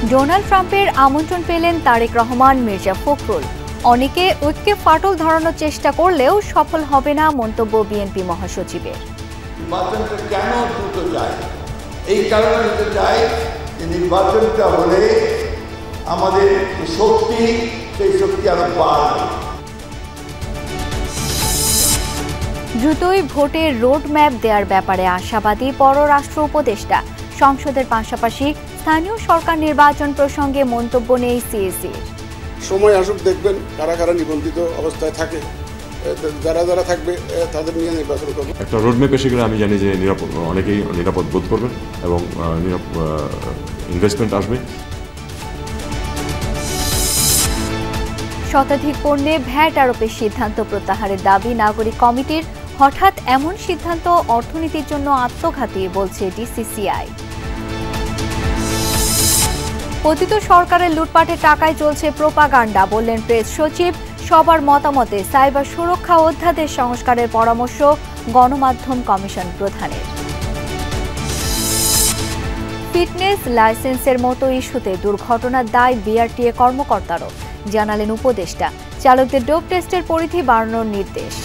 Donald ট্রাম্পের আমন্ত্রণ পেলেন তারেক রহমান, মির্জা ফখরুল। অনেকে ঐক্যে ফাটল ধরানোর চেষ্টা করলেও সফল হবে না মন্তব্য বিএনপি মহাসচিবের। নির্বাচনটা কেন দ্রুত চাই? এই কারণে হতে চাই যে নির্বাচনটা হলে আমাদের শক্তি, সেই শক্তি আরো বাড়বে। দ্রুতই ভোটের রোড ম্যাপ দেওয়ার ব্যাপারে আশাবাদী পররাষ্ট্র উপদেষ্টা। সংসদের পাশাপাশি স্থানীয় সরকার নির্বাচন প্রসঙ্গে মন্তব্য নেই সিএসির। সময় আসুক, দেখবেন কারা কারা নিবন্ধিত অবস্থায় থাকে, যারা যারা থাকবে তাদের নিয়ে নির্বাচন করবে। একটা রোডম্যাপ এসে গেলে আমি জানি যে অনেকেই নিরাপদ বোধ করবেন এবং ইনভেস্টমেন্ট আসবে। শতাধিক পণ্যে ভ্যাট আরোপের সিদ্ধান্ত প্রত্যাহারের দাবি নাগরিক কমিটির। হঠাৎ এমন সিদ্ধান্ত অর্থনীতির জন্য আত্মঘাতী বলছে ডিসিসিআই। পতিত সরকারের লুটপাটের টাকায় চলছে প্রোপাগান্ডা বললেন প্রেস সচিব। সবার মতামতে সাইবার সুরক্ষা অধ্যাদেশ সংস্কারের পরামর্শ গণমাধ্যম কমিশন প্রধানের। ফিটনেস লাইসেন্সের মতো ইস্যুতে দুর্ঘটনার দায় বিআরটিএ কর্মকর্তারও, জানালেন উপদেষ্টা। চালকদের ডোপ টেস্টের পরিধি বাড়ানোর নির্দেশ।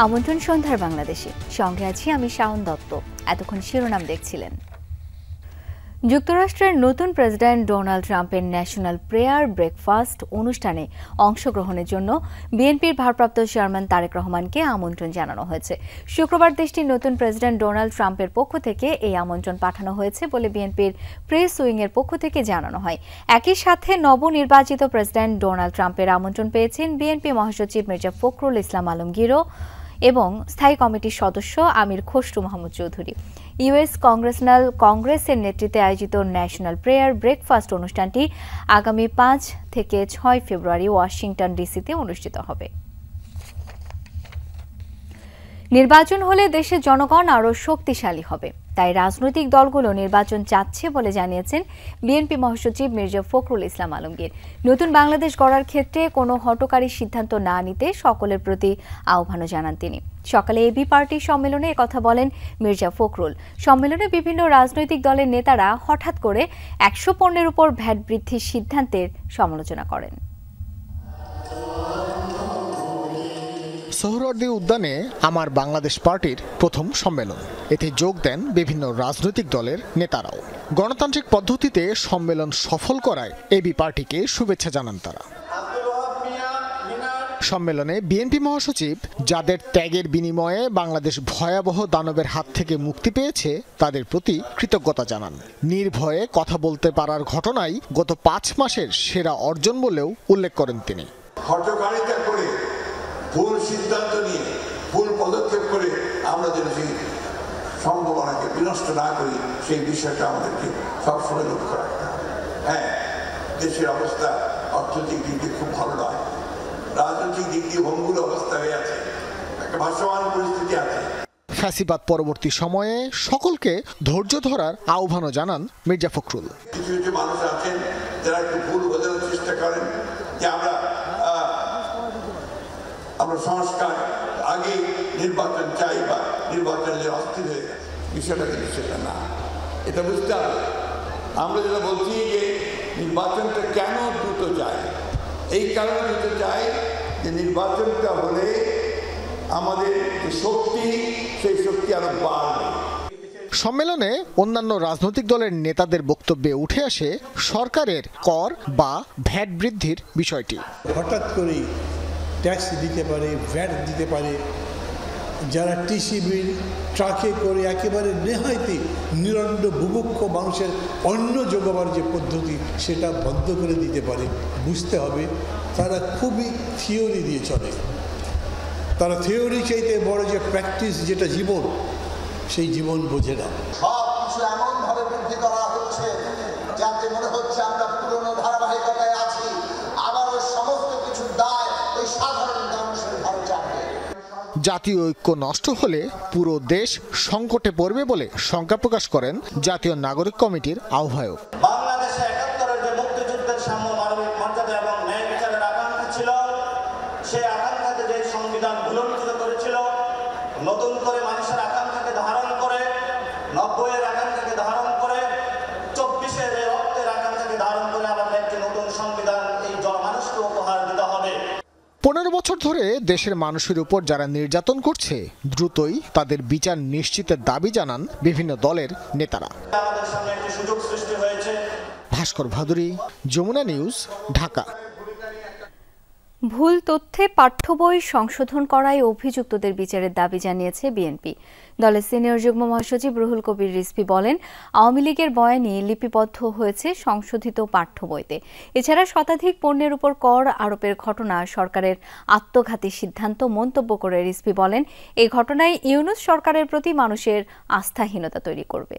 আমন্ত্রণ সন্ধ্যার বাংলাদেশে, সঙ্গে আছি আমি শাওন দত্ত। এতক্ষণ শিরোনাম দেখছিলেন। যুক্তরাষ্ট্রের নতুন প্রেসিডেন্ট ডোনাল্ড ট্রাম্পের ন্যাশনাল প্রেয়ার ব্রেকফাস্ট অনুষ্ঠানে অংশগ্রহণের জন্য বিএনপির ভারপ্রাপ্ত চেয়ারম্যান তারেক রহমানকে আমন্ত্রণ জানানো হয়েছে। শুক্রবার দেশটির নতুন প্রেসিডেন্ট ডোনাল্ড ট্রাম্পের পক্ষ থেকে এই আমন্ত্রণ পাঠানো হয়েছে বলে বিএনপির প্রেস উইংয়ের পক্ষ থেকে জানানো হয়। একই সাথে নবনির্বাচিত প্রেসিডেন্ট ডোনাল্ড ট্রাম্পের আমন্ত্রণ পেয়েছেন বিএনপি মহাসচিব মির্জা ফখরুল ইসলাম আলমগীরও এবং স্থায়ী কমিটির সদস্য আমির খসরু মাহমুদ চৌধুরী। ইউএস কংগ্রেসনাল কংগ্রেসের নেতৃত্বে আয়োজিত ন্যাশনাল প্রেয়ার ব্রেকফাস্ট অনুষ্ঠানটি আগামী 5 থেকে 6 ফেব্রুয়ারি ওয়াশিংটন ডিসিতে অনুষ্ঠিত হবে। নির্বাচন হলে দেশের জনগণ আরও শক্তিশালী হবে, তাই রাজনৈতিক দলগুলো নির্বাচন চাচ্ছে বলে জানিয়েছেন বিএনপি মহাসচিব মির্জা ফখরুল ইসলাম আলমগীর। নতুন বাংলাদেশ গড়ার ক্ষেত্রে কোনো হঠকারী সিদ্ধান্ত না নিতে সকলের প্রতি আহ্বানও জানান তিনি। সকালে এবি পার্টির সম্মেলনে একথা বলেন মির্জা ফখরুল। সম্মেলনে বিভিন্ন রাজনৈতিক দলের নেতারা হঠাৎ করে 100 পণ্যের উপর ভ্যাট বৃদ্ধির সিদ্ধান্তের সমালোচনা করেন। সোহরাওয়ার্দী উদ্যানে আমার বাংলাদেশ পার্টির প্রথম সম্মেলন। এতে যোগ দেন বিভিন্ন রাজনৈতিক দলের নেতারাও। গণতান্ত্রিক পদ্ধতিতে সম্মেলন সফল করায় এবি পার্টিকে শুভেচ্ছা জানান তারা। সম্মেলনে বিএনপি মহাসচিব যাদের ত্যাগের বিনিময়ে বাংলাদেশ ভয়াবহ দানবের হাত থেকে মুক্তি পেয়েছে তাদের প্রতি কৃতজ্ঞতা জানান। নির্ভয়ে কথা বলতে পারার ঘটনাই গত 5 মাসের সেরা অর্জন বলেও উল্লেখ করেন তিনি। হঠকারিতা করে, ভুল সিদ্ধান্ত নিয়ে, ভুল পদক্ষেপ করে আমরা যেন সেই সম্ভাবনাকে বিনষ্ট না করি, সেই বিষয়টা আমাদেরকে সবসময় লক্ষ্য রাখতে হবে। হ্যাঁ, দেশের অবস্থা অর্থনৈতিক দিক দিয়ে খুব ভালো নয়, রাজনৈতিক দিক দিয়ে ভঙ্গুর অবস্থা হয়ে আছে, একটা ভাসমান পরিস্থিতি আছে। ফ্যাসিবাদ পরবর্তী সময়ে সকলকে ধৈর্য ধরার আহ্বানও জানান মির্জা ফখরুল। কিছু কিছু মানুষ আছেন যারা একটু ভুল বোঝানোর চেষ্টা করেন যে আমরা সংস্কার আগে নির্বাচন চাই বা নির্বাচনের যে অস্থির হয়ে গেছে, বিষয়টা কিন্তু সেটা না। এটা বুঝতে হবে। আমরা যেটা বলছি যে নির্বাচনটা কেন দ্রুত চাই, এই কারণে দ্রুত চাই যে নির্বাচনটা হলে আমাদের যে শক্তি, সেই শক্তি আরো বাড়বে। সম্মেলনে অন্যান্য রাজনৈতিক দলের নেতাদের বক্তব্যে উঠে আসে সরকারের কর বা ভ্যাট বৃদ্ধির বিষয়টি। হঠাৎ করেই ট্যাক্স দিতে পারে, ভ্যাট দিতে পারে, যারা টিসি বিল ট্রাকে করে একেবারে নেহাইতে নিরন্ন বুভুক্ষ মানুষের অন্ন যোগাবার যে পদ্ধতি সেটা বন্ধ করে দিতে পারে। বুঝতে হবে তারা খুবই থিওরি দিয়ে চলে। তারা থিওরি চাইতে বড় যে প্র্যাকটিস, যেটা জীবন, সেই জীবন বোঝে না। সব কিছু এমনভাবে বৃদ্ধি করা হচ্ছে যাতে মনে হচ্ছে আমরা পুরনো ধারাবাহিকতায় আছি, আবার ওই সমস্ত কিছু দায় ওই সাধারণ মানুষের ঘরে চাপবে। জাতীয় ঐক্য নষ্ট হলে পুরো দেশ সংকটে পড়বে বলে শঙ্কা প্রকাশ করেন জাতীয় নাগরিক কমিটির আহ্বায়ক। বাংলাদেশে ৭১-এর যে মুক্তিযুদ্ধের সাম্য মানবিক মর্যাদা এবং ন্যায় বিচারের আকাঙ্ক্ষা ছিল, সেই আকাঙ্ক্ষাকে যে সংবিধান ভুলণ্ঠিত করেছিল, নতুন করে মানুষের আকাঙ্ক্ষাকে ধারণ করে, ৯০-এর আকাঙ্ক্ষাকে ধারণ করে, ২৪-এর রক্তের আকাঙ্ক্ষাকে ধারণ করে আমাদের একটি নতুন সংবিধান এই জনমানুষকে উপহার দিতে হবে। ১৫ বছর ধরে দেশের মানুষের উপর যারা নির্যাতন করছে দ্রুতই তাদের বিচার নিশ্চিতের দাবি জানান বিভিন্ন দলের নেতারা। আমাদের সামনে একটি সুযোগ সৃষ্টি হয়েছে। ভাস্কর ভাদুরী, যমুনা নিউজ, ঢাকা। ভুল তথ্যে পাঠ্য বই সংশোধন করায় অভিযুক্তদের বিচারের দাবি জানিয়েছে বিএনপি। দলের সিনিয়র যুগ্ম মহাসচিব রুহুল কবির রিজভী বলেন, আওয়ামী লীগের বয়ানে লিপিবদ্ধ হয়েছে সংশোধিত পাঠ্য বইতে। এছাড়া শতাধিক পণ্যের উপর কর আরোপের ঘটনা সরকারের আত্মঘাতী সিদ্ধান্ত মন্তব্য করে রিজভী বলেন, এই ঘটনায় ইউনূস সরকারের প্রতি মানুষের আস্থাহীনতা তৈরি করবে।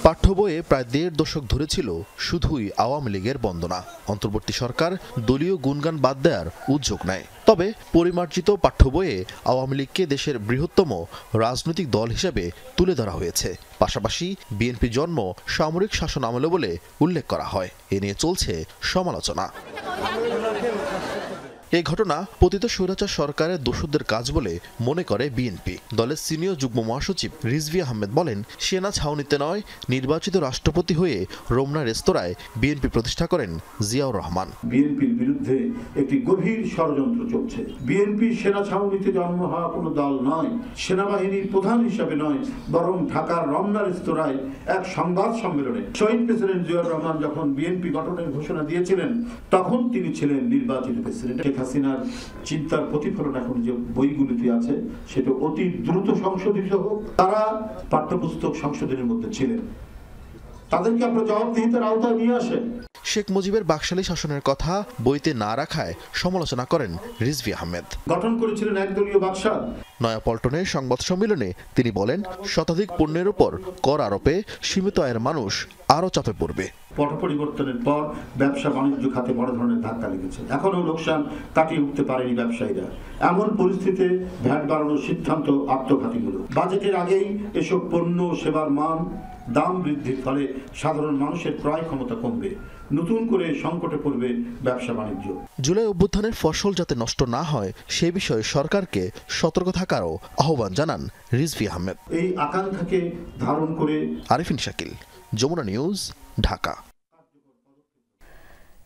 পাঠ্য বইয়ে প্রায় ১.৫ দশক ধরে ছিল শুধুই আওয়ামী লীগের বন্দনা। অন্তর্বর্তী সরকার দলীয় গুণগান বাদ দেওয়ার উদ্যোগ নেয়। তবে পরিমার্জিত পাঠ্য বইয়ে আওয়ামী লীগকে দেশের বৃহত্তম রাজনৈতিক দল হিসেবে তুলে ধরা হয়েছে। পাশাপাশি বিএনপি জন্ম সামরিক শাসন আমলে বলে উল্লেখ করা হয়। এ নিয়ে চলছে সমালোচনা। এই ঘটনা পতিত স্বৈরাচার সরকারের দোষদের কাজ বলে মনে করে বিএনপি। দলের সিনিয়র যুগ্ম মহাসচিব রিজভী আহমেদ বলেন, সেনা ছাউনিতে নয়, নির্বাচিত রাষ্ট্রপতি হয়ে রমনা রেস্তোরাঁয় বিএনপি প্রতিষ্ঠা করেন জিয়াউর রহমান। বিএনপির বিরুদ্ধে একটি গভীর ষড়যন্ত্র চলছে। বিএনপি সেনা ছাউনিতে জন্ম হওয়া কোনো দল নয়, সেনাবাহিনীর প্রধান হিসাবে নয়, বরং ঢাকার রমনা রেস্তোরাঁয় এক সংবাদ সম্মেলনে শহীদ প্রেসিডেন্ট জিয়াউর রহমান যখন বিএনপি গঠনের ঘোষণা দিয়েছিলেন, তখন তিনি ছিলেন নির্বাচিত প্রেসিডেন্ট। হাসিনার চিন্তার প্রতিফলন এখন যে বইগুলিতে আছে সেটা অতি দ্রুত সংশোধিত হোক। তারা পাঠ্যপুস্তক সংশোধনের মধ্যে ছিলেন, তাদেরকে আপনারা জবাবদিহিতার আওতায় নিয়ে আসেন। শেখ মুজিবের বাকশালী শাসনের কথা বইতে না রাখায় সমালোচনা করেন রিজভী আহমেদ। গঠন করেছিলেন একদলীয় বাকশাল। নয়াপল্টনের সংবাদ সম্মেলনে তিনি বলেন, শতাধিক পণ্যের উপর কর আরোপে সীমিত আয়ের মানুষ আরও চাপে পড়বে। পট পরিবর্তনের পর ব্যবসা বাণিজ্য খাতে বড় ধরনের ধাক্কা লেগেছে। এখনো লোকসান কাটিয়ে উঠতে পারেনি ব্যবসায়ীরা। এমন পরিস্থিতিতে ভ্যাট বাড়ানোর সিদ্ধান্ত আত্মঘাতীমূলক। বাজেটের আগেই এসব পণ্য সেবার মান দাম বৃদ্ধির ফলে সাধারণ মানুষের ক্রয় ক্ষমতা কমবে, নতুন করে সংকটে পড়বে ব্যবসা বাণিজ্য। জুলাই অভ্যুত্থানের ফসল যাতে নষ্ট না হয় সে বিষয়ে সরকারকে সতর্ক থাকারও আহ্বান জানান রিজভী আহমেদ। এই আকাঙ্ক্ষাকে ধারণ করে আরিফিন শাকিল, যমুনা নিউজ, ঢাকা।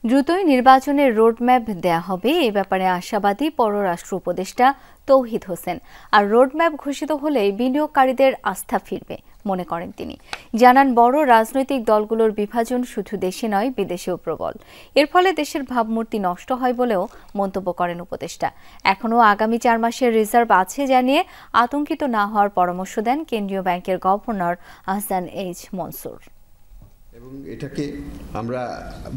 দ্রুতই নির্বাচনের রোডম্যাপ দেয়া হবে, এ ব্যাপারে আশাবাদী পররাষ্ট্র উপদেষ্টা তৌহিদ হোসেন। আর রোডম্যাপ ঘোষিত হলে বিনিয়োগকারীদের আস্থা ফিরবে মনে করেন তিনি। জানান, বড় রাজনৈতিক দলগুলোর বিভাজন শুধু দেশে নয়, বিদেশেও প্রবল। এর ফলে দেশের ভাবমূর্তি নষ্ট হয় বলেও মন্তব্য করেন উপদেষ্টা। এখনও আগামী ৪ মাসের রিজার্ভ আছে জানিয়ে আতঙ্কিত না হওয়ার পরামর্শ দেন কেন্দ্রীয় ব্যাংকের গভর্নর আহসান এইচ মনসুর। এবং এটাকে আমরা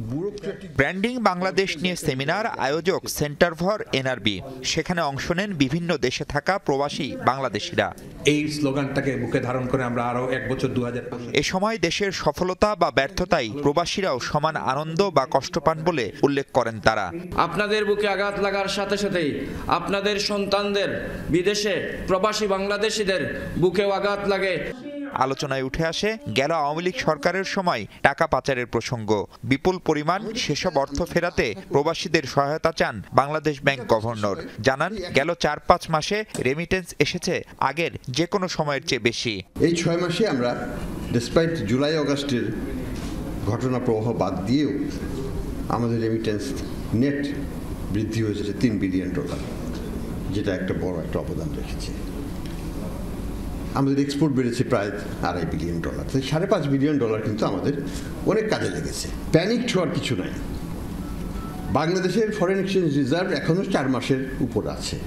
ব্যুরোক্রেটিক ব্র্যান্ডিং বাংলাদেশ নিয়ে সেমিনার আয়োজক সেন্টার ফর এনআরবি। সেখানে অংশ নেন বিভিন্ন দেশে থাকা প্রবাসী বাংলাদেশিরা। এই স্লোগানটাকে বুকে ধারণ করে আমরা আরো ১ বছর ২০০০। এ সময় দেশের সফলতা বা ব্যর্থতায় প্রবাসীরাও সমান আনন্দ বা কষ্ট পান বলে উল্লেখ করেন তারা। আপনাদের বুকে আঘাত লাগার সাথে সাথেই আপনাদের সন্তানদের বিদেশে প্রবাসী বাংলাদেশিদের বুকেও আঘাত লাগে। আলোচনায় উঠে আসে গেল আওয়ামী লীগ সরকারের সময় টাকা পাচারের প্রসঙ্গ। বিপুল পরিমাণ সেসব অর্থ ফেরাতে প্রবাসীদের সহায়তা চান বাংলাদেশ ব্যাংক গভর্নর। জানান, গেল ৪-৫ মাসে রেমিটেন্স এসেছে আগের যে কোনো সময়ের চেয়ে বেশি। এই ৬ মাসে আমরা ডিসপাইট জুলাই অগাস্টের ঘটনা প্রবাহ বাদ দিয়েও আমাদের রেমিটেন্স নেট বৃদ্ধি হয়েছে $3 বিলিয়ন, যেটা একটা বড় একটা অবদান রেখেছে। আমাদের এক্সপোর্ট বেড়েছে প্রায় $2.5 বিলিয়ন। $5.5 বিলিয়ন কিন্তু আমাদের অনেক কাজে লেগেছে। প্যানিক হওয়ার কিছু নাই। বাংলাদেশের ফরেন এক্সচেঞ্জ রিজার্ভ এখনো 4 মাসের উপর আছে।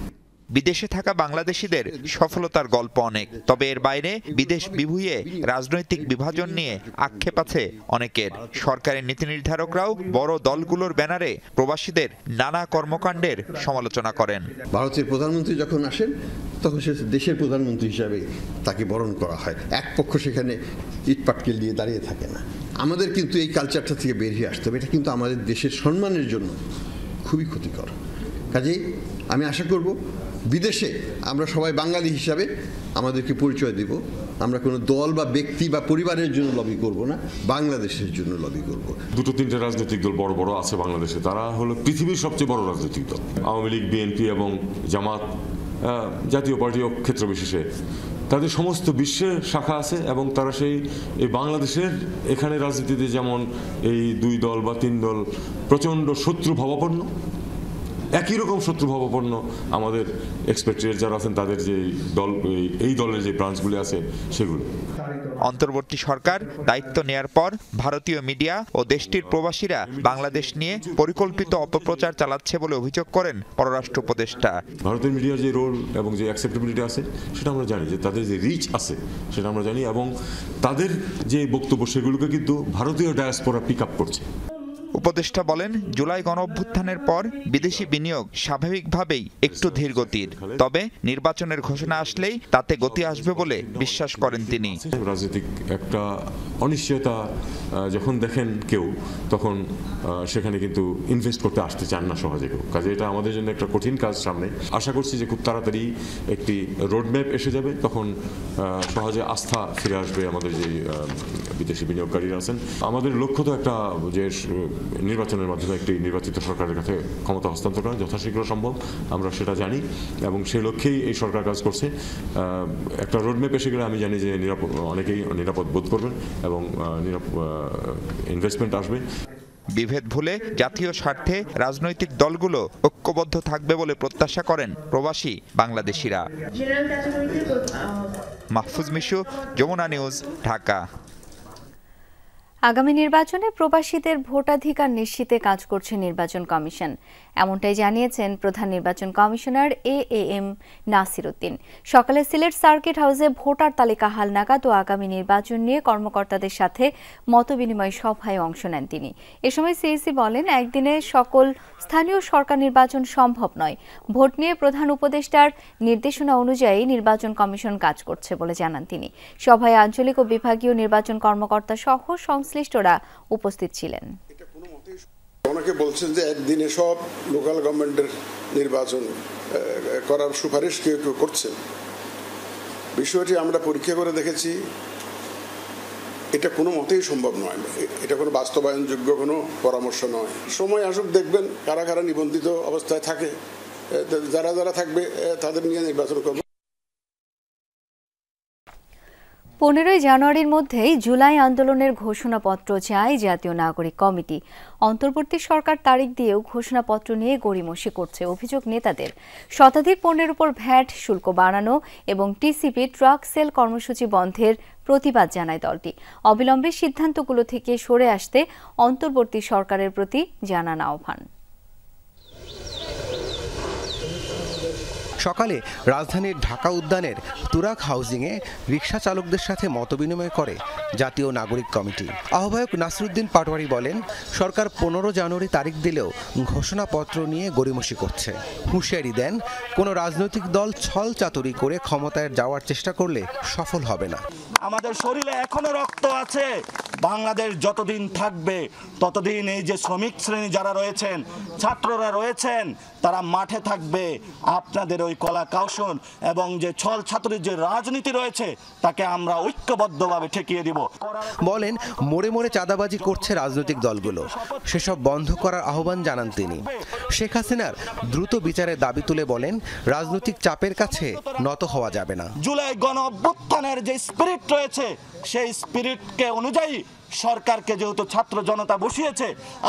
বিদেশে থাকা বাংলাদেশিদের সফলতার গল্প অনেক, তবে এর বাইরে বিদেশ বিভূঁইয়ে রাজনৈতিক বিভাজন নিয়ে আক্ষেপ আছে অনেকের। সরকারের নীতি নির্ধারকরাও বড় দলগুলোর ব্যানারে প্রবাসীদের নানা কর্মকাণ্ডের সমালোচনা করেন। ভারতের প্রধানমন্ত্রী যখন আসেন তখন সে দেশের প্রধানমন্ত্রী হিসাবে তাকে বরণ করা হয়। এক পক্ষ সেখানে ইটপাটকেল দিয়ে দাঁড়িয়ে থাকে না। আমাদের কিন্তু এই কালচারটা থেকে বেরিয়ে আসতে হবে। এটা কিন্তু আমাদের দেশের সম্মানের জন্য খুবই ক্ষতিকর। কাজেই আমি আশা করব বিদেশে আমরা সবাই বাঙালি হিসাবে আমাদেরকে পরিচয় দেব। আমরা কোনো দল বা ব্যক্তি বা পরিবারের জন্য লবি করব না, বাংলাদেশের জন্য লবি করব। দুটো তিনটে রাজনৈতিক দল বড় বড় আছে বাংলাদেশে, তারা হলো পৃথিবীর সবচেয়ে বড় রাজনৈতিক দল। আওয়ামী লীগ, বিএনপি এবং জামাত, জাতীয় পার্টি ও ক্ষেত্র বিশেষে তাদের সমস্ত বিশ্বের শাখা আছে এবং তারা এই বাংলাদেশের এখানে রাজনীতিতে যেমন এই দুই দল বা তিন দল প্রচণ্ড শত্রু ভাবাপন্ন, একই রকম শত্রু ভাবাপন্ন আমাদের এক্সপেক্টেড যারা আছেন তাদের যে দল, এই দলের যে ব্রাঞ্চগুলি আছে সেগুলো। অন্তর্বর্তী সরকার দায়িত্ব নেয়ার পর ভারতীয় মিডিয়া ও দেশটির প্রবাসীরা বাংলাদেশ নিয়ে পরিকল্পিত অপপ্রচার চালাচ্ছে বলে অভিযোগ করেন পররাষ্ট্র উপদেষ্টা। ভারতের মিডিয়ার যে রোল এবং যে অ্যাকসেপ্টেবিলিটি আছে সেটা আমরা জানি, যে তাদের যে রিচ আছে সেটা আমরা জানি, এবং তাদের যে বক্তব্য সেগুলোকে কিন্তু ভারতীয় ডায়াসপোরা পিক আপ করছে। উপদেষ্টা বলেন, জুলাই গণঅভ্যুত্থানের পর বিদেশি বিনিয়োগ স্বাভাবিকভাবেই একটু ধীর গতির, তবে নির্বাচনের ঘোষণা আসলেই তাতে গতি আসবে বলে বিশ্বাস করেন তিনি। রাজনৈতিক একটা অনিশ্চয়তা যখন দেখেন কেউ, তখন সেখানে কিন্তু ইনভেস্ট করতে আসতে চান না সহজে কেউ। কাজে এটা আমাদের জন্য একটা কঠিন কাজ সামনে। আশা করছি যে খুব তাড়াতাড়ি একটি রোডম্যাপ এসে যাবে, তখন সহজে আস্থা ফিরে আসবে আমাদের যে বিদেশি বিনিয়োগকারীরা আছেন। আমাদের লক্ষ্য তো একটা যে নির্বাচনের মাধ্যমে একটি নির্বাচিত সরকারের কাছে ক্ষমতা হস্তান্তর করা যথাশীঘ্র সম্ভব, আমরা সেটা জানি এবং সেই লক্ষ্যেই এই সরকার কাজ করছে। একটা রোডম্যাপ এসে গেলে আমি জানি যে অনেকেই নিরাপদ বোধ করবেন এবং ইনভেস্টমেন্ট আসবে। বিভেদ ভুলে জাতীয় স্বার্থে রাজনৈতিক দলগুলো ঐক্যবদ্ধ থাকবে বলে প্রত্যাশা করেন প্রবাসী বাংলাদেশিরা। মাহফুজ মিশু, যমুনা নিউজ, ঢাকা। আগামী নির্বাচনে প্রবাসীদের ভোটাধিকার নিশ্চিতে কাজ করছে নির্বাচন কমিশন, এমনটাই জানিয়েছেন প্রধান নির্বাচন কমিশনার এএএম নাসির উদ্দিন। সকালে সিলেট সার্কিট হাউসে ভোটার তালিকা হালনাগাদ ও আগামী নির্বাচন নিয়ে কর্মকর্তাদের সাথে মতবিনিময় সভায় অংশ নেন তিনি। এ সময় সিইসি বলেন, একদিনে সকল স্থানীয় সরকার নির্বাচন সম্ভব নয়। ভোট নিয়ে প্রধান উপদেষ্টার নির্দেশনা অনুযায়ী নির্বাচন কমিশন কাজ করছে বলে জানান তিনি। সভায় আঞ্চলিক ও বিভাগীয় নির্বাচন কর্মকর্তা সহ সংশ্লিষ্টরা উপস্থিত ছিলেন। অনেকে বলছেন যে একদিনে সব লোকাল গভর্নমেন্টের নির্বাচন করার সুপারিশ কেউ কেউ করছেন। বিষয়টি আমরা পরীক্ষা করে দেখেছি, এটা কোনো মতেই সম্ভব নয়। এটা কোনো বাস্তবায়নযোগ্য কোনো পরামর্শ নয়। সময় আসুক, দেখবেন কারা কারা নিবন্ধিত অবস্থায় থাকে, যারা যারা থাকবে তাদের নিয়ে নির্বাচন করবে। 15 জানুয়ারির মধ্যেই জুলাই আন্দোলনের ঘোষণাপত্র চায় জাতীয় নাগরিক কমিটি। অন্তর্বর্তী সরকার তারিখ দিয়েও ঘোষণাপত্র নিয়ে গড়িমসি করছে অভিযোগ নেতাদের। শতাধিক পণ্যের উপর ভ্যাট শুল্ক বাড়ানো এবং টিসিবি ট্রাক সেল কর্মসূচি বন্ধের প্রতিবাদ জানায় দলটি। অবিলম্বে সিদ্ধান্তগুলো থেকে সরে আসতে অন্তর্বর্তী সরকারের প্রতি জানান আহ্বান। সকালে রাজধানীর ঢাকা উদ্যানের তুরাগ হাউজিংয়ে রিকশা চালকদের সাথে মতবিনিময় করে জাতীয় নাগরিক কমিটি। আহ্বায়ক নাসিরউদ্দিন পাটোয়ারি বলেন, সরকার 15 জানুয়ারি তারিখ দিলেও ঘোষণাপত্র নিয়ে গড়িমসি করছে। হুঁশিয়ারি দেন, কোনো রাজনৈতিক দল ছল চাতুরি করে ক্ষমতায় যাওয়ার চেষ্টা করলে সফল হবে না। আমাদের শরীরে এখনো রক্ত আছে। বাংলাদেশ যতদিন থাকবে ততদিন এই যে শ্রমিক শ্রেণী যারা রয়েছেন, ছাত্ররা রয়েছেন, তারা মাঠে থাকবে। আপনাদের ওই কলা কৌশল এবং যে ছল ছাত্রের যে রাজনীতি রয়েছে তাকে আমরা ঐক্যবদ্ধভাবে ঠেকিয়ে দিব। বলেন, মোড়ে মোড়ে চাঁদাবাজি করছে রাজনৈতিক দলগুলো, সেসব বন্ধ করার আহ্বান জানান তিনি। শেখ হাসিনার দ্রুত বিচারের দাবি তুলে বলেন, রাজনৈতিক চাপের কাছে নত হওয়া যাবে না। জুলাই গণ অভ্যুত্থানের যে স্পিরিট রয়েছে সেই স্পিরিটকে অনুযায়ী সরকারকে যেহেতু ছাত্র জনতা বসিয়েছে,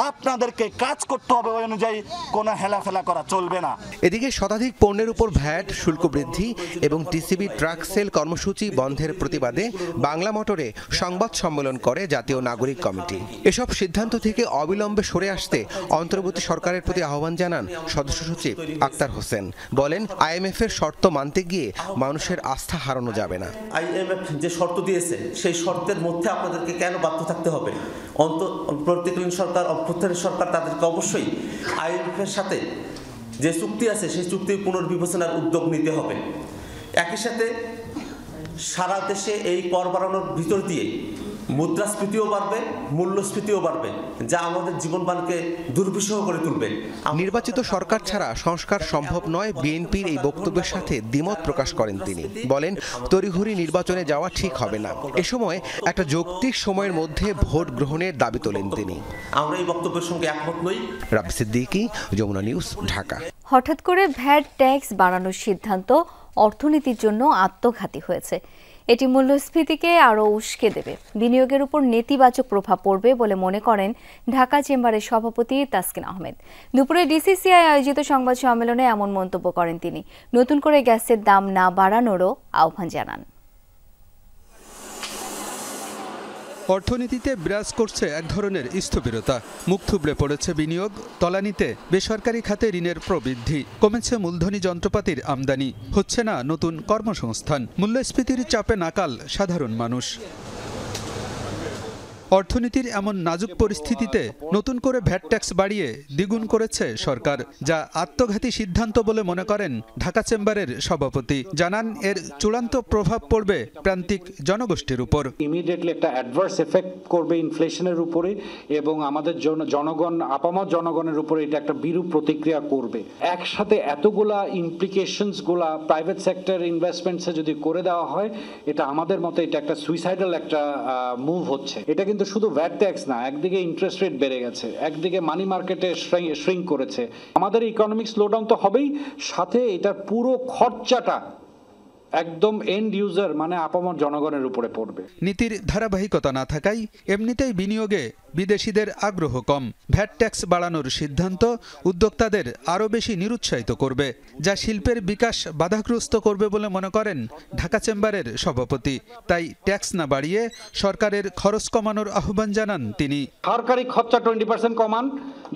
আপনাদেরকে কাজ করতে হবে ওই অনুযায়ী, কোনো হেলাফেলা করা চলবে না। এদিকে শতাধিক পণ্যের উপর ভ্যাট শুল্ক বৃদ্ধি এবং টিসিবি ট্রাক সেল কর্মসূচি বন্ধের প্রতিবাদে বাংলা মোটরে সংবাদ সম্মেলন করে জাতীয় নাগরিক কমিটি। এসব সিদ্ধান্ত থেকে অবিলম্বে সরে আসতে অন্তর্বর্তী সরকারের প্রতি আহ্বান জানান সদস্য সচিব আক্তার হোসেন। বলেন, আইএমএফ এর শর্ত মানতে গিয়ে মানুষের আস্থা হারানো যাবে না। আইএমএফ যে শর্ত দিয়েছে সেই শর্তের মধ্যে আপনাদেরকে কেন বাধ্য থাকতে হবে? অন্তর্বর্তীকালীন সরকার, অভ্যন্তরীণ সরকার তাদেরকে অবশ্যই আইএমএফ এর সাথে যে চুক্তি আছে সেই চুক্তির পুনর্বিবেচনার উদ্যোগ নিতে হবে। একই সাথে সারা দেশে এই কর বাড়ানোর ভিতর দিয়ে মুদ্রাস্ফীতিও বাড়বে, মূল্যস্ফীতিও বাড়বে, যা আমাদের জীবনমানকে দুর্বিষহ করে তুলবে। নির্বাচিত সরকার ছাড়া সংস্কার সম্ভব নয়, বিএনপির এই বক্তব্যের সাথে দ্বিমত প্রকাশ করেন তিনি। বলেন, তড়িঘড়ি নির্বাচনে যাওয়া ঠিক হবে না। এ সময় একটা যৌক্তিক সময়ের মধ্যে ভোট গ্রহণের দাবি তোলেন তিনি। আমরা এই বক্তব্যের সঙ্গে একমত নই। রাবি সিদ্দিকী, যমুনা নিউজ, ঢাকা। হঠাৎ করে ভ্যাট ট্যাক্স বাড়ানোর সিদ্ধান্ত অর্থনীতির জন্য আত্মঘাতী হয়েছে। এটি মূল্যস্ফীতিকে আরও উস্কে দেবে, বিনিয়োগের উপর নেতিবাচক প্রভাব পড়বে বলে মনে করেন ঢাকা চেম্বারের সভাপতি তাসকিন আহমেদ। দুপুরে ডিসিসিআই আয়োজিত সংবাদ সম্মেলনে এমন মন্তব্য করেন তিনি। নতুন করে গ্যাসের দাম না বাড়ানোরও আহ্বান জানান। অর্থনীতিতে বিরাজ করছে এক ধরনের স্থবিরতা। মুখ থুবড়ে পড়েছে বিনিয়োগ, তলানিতে বেসরকারি খাতে ঋণের প্রবৃদ্ধি, কমেছে মূলধনী যন্ত্রপাতির আমদানি, হচ্ছে না নতুন কর্মসংস্থান, মূল্যস্ফীতির চাপে নাকাল সাধারণ মানুষ। অর্থনীতির এমন নাজুক পরিস্থিতিতে নতুন করে ভ্যাট ট্যাক্স বাড়িয়ে দ্বিগুণ করেছে সরকার, যা আত্মঘাতী সিদ্ধান্ত বলে মনে করেন ঢাকা চেম্বারের সভাপতি। জানান, এর চূড়ান্ত প্রভাব পড়বে প্রান্তিক জনগোষ্ঠীর উপর। ইমিডিয়েটলি একটা অ্যাডভার্স এফেক্ট করবে ইনফ্লেশনের উপরে এবং আমাদের জনগণ, আপামর জনগণের উপরে এটা একটা বিরূপ প্রতিক্রিয়া করবে। একসাথে এতগুলা ইমপ্লিকেশনস গুলা প্রাইভেট সেক্টর ইনভেস্টমেন্টসে যদি করে দেওয়া হয়, এটা আমাদের মতে এটা একটা সুইসাইডাল একটা মুভ হচ্ছে। এটা কিন্তু শুধু ভ্যাট ট্যাক্স না, একদিকে ইন্টারেস্ট রেট বেড়ে গেছে, একদিকে মানি মার্কেটে শ্রিঙ্ক করেছে। আমাদের ইকোনমিক স্লোডাউন তো হবেই, সাথে এটার পুরো খরচাটা একদম এন্ড ইউজার মানে আপামর জনগণের উপরে পড়বে। নীতির ধারাবাহিকতা না থাকায় এমনিতেই বিনিয়োগে বিদেশিদের আগ্রহ কম। ভ্যাট ট্যাক্স বাড়ানোর সিদ্ধান্ত উদ্যোক্তাদের আরও বেশি নিরুৎসাহিত করবে, যা শিল্পের বিকাশ বাধাগ্রস্ত করবে বলে মনে করেন ঢাকা চেম্বারের সভাপতি। তাই ট্যাক্স না বাড়িয়ে সরকারের খরচ কমানোর আহ্বান জানান তিনি। সরকারি খরচা 20% কমান,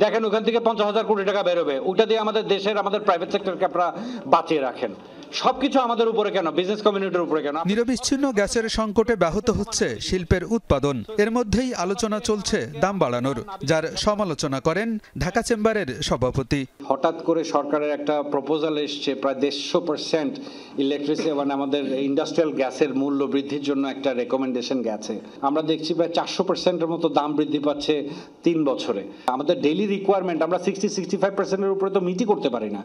দেখেন ওখান থেকে 50,000 কোটি টাকা বেরোবে, ওটা দিয়ে আমাদের দেশের আমাদের প্রাইভেট সেক্টরকে আপনারা বাঁচিয়ে রাখেন। সবকিছু আমাদের উপরে কেন, বিজনেস কমিউনিটির উপরে কেন? নিরবিচ্ছিন্ন গ্যাসের সংকটে ব্যাহত হচ্ছে শিল্পের উৎপাদন। এর মধ্যেই আলোচনা চলছে দাম বাড়ানোর, যার সমালোচনা করেন ঢাকা চেম্বারের সভাপতি। হঠাৎ করে সরকারের একটা প্রপোজাল এসছে প্রায় 150% ইলেকট্রিসিটি মানে আমাদের ইন্ডাস্ট্রিয়াল গ্যাসের মূল্য বৃদ্ধির জন্য একটা রেকমেন্ডেশন গেছে। আমরা দেখছি প্রায় 400%-এর মতো দাম বৃদ্ধি পাচ্ছে 3 বছরে। আমাদের ডেইলি রিকোয়ারমেন্ট আমরা 60-65%-এর উপরে তো মিটই করতে পারি না।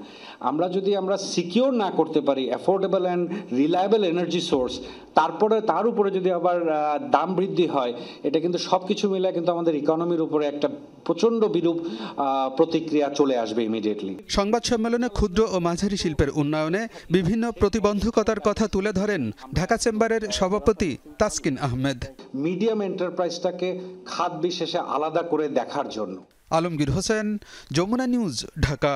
আমরা যদি সিকিউর না করতে পারি affordable and reliable energy source, তারপরে তার উপরে যদি আবার দাম বৃদ্ধি হয়, এটা কিন্তু সবকিছু মিলে কিন্তু আমাদের ইকোনমির উপরে একটা প্রচন্ড বিরূপ প্রতিক্রিয়া চলে আসবে ইমিডিয়েটলি। সংবাদ সম্মেলনে ক্ষুদ্র ও মাঝারি শিল্পের উন্নয়নে বিভিন্ন প্রতিবন্ধকতার কথা তুলে ধরেন ঢাকা চেম্বারের সভাপতি তাসকিন আহমেদ। মিডিয়াম এন্টারপ্রাইজটাকে খাত বিশেষে আলাদা করে দেখার জন্য। আলমগীর হোসেন, যমুনা নিউজ, ঢাকা।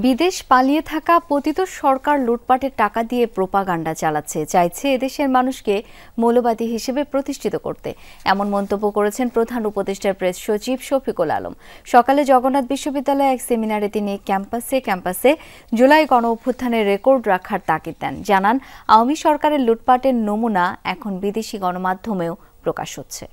বিদেশ পালিয়ে থাকা পতিত সরকার লুটপাটের টাকা দিয়ে প্রোপাগান্ডা চালাচ্ছে, চাইছে এদেশের মানুষকে মৌলবাদী হিসেবে প্রতিষ্ঠিত করতে। এমন মন্তব্য করেছেন প্রধান উপদেষ্টার প্রেস সচিব শফিকুল আলম। সকালে জগন্নাথ বিশ্ববিদ্যালয়ে এক সেমিনারে তিনি ক্যাম্পাসে জুলাই গণ অভ্যুত্থানের রেকর্ড রাখার তাগিদ দেন। জানান, আওয়ামী সরকারের লুটপাটের নমুনা এখন বিদেশি গণমাধ্যমেও প্রকাশ হচ্ছে।